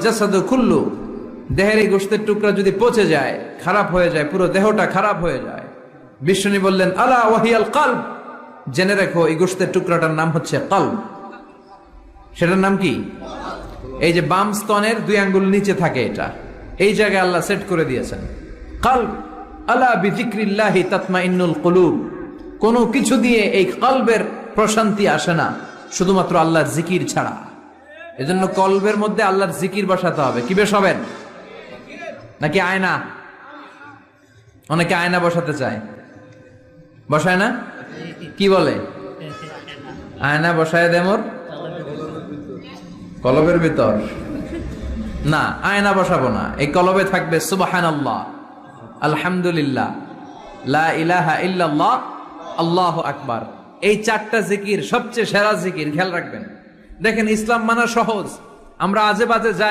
জাসাদু কুল্লু, দেহের এই গোশতের টুকরা যদি পচে যায়, খারাপ হয়ে যায়, পুরো দেহটা খারাপ হয়ে যায়। বিষ্ণু বললেন আলা ওয়াহিয়াল কলব, জেনে রেখো এই গোশতের টুকরাটার নাম হচ্ছে কলব। সেটার নাম কি? এই যে বাম স্তনের 2 আঙ্গুল নিচে থাকে, এটা এই জায়গায় আল্লাহ সেট করে দিয়েছেন কলব। আলা বিযিকরিল্লাহি তাতমাইন্নুল কুলুব। কোনো কিছু দিয়ে এই কলবের প্রশান্তি আসে না শুধুমাত্র আল্লাহর জিকির ছাড়া। এজন্য কলবের মধ্যে আল্লাহর জিকির বসাতে হবে। কি বসাবেন? নাকি আয়না? অনেকে আয়না বসাতে চায়, বসায় না? কি বলে? আয়না বসায় দে মোর কলবের ভিতর। না, আয়না বসাবো না। এই কলবে থাকবে সুবহানাল্লাহ, আলহামদুলিল্লাহ, লা ইলাহা ইল্লাল্লাহ, আল্লাহু আকবার। এই 4টা জিকির সবচেয়ে সেরা জিকির। খেয়াল রাখবেন। দেখেন, ইসলাম মানা সহজ। আমরা আজে বাজে যাই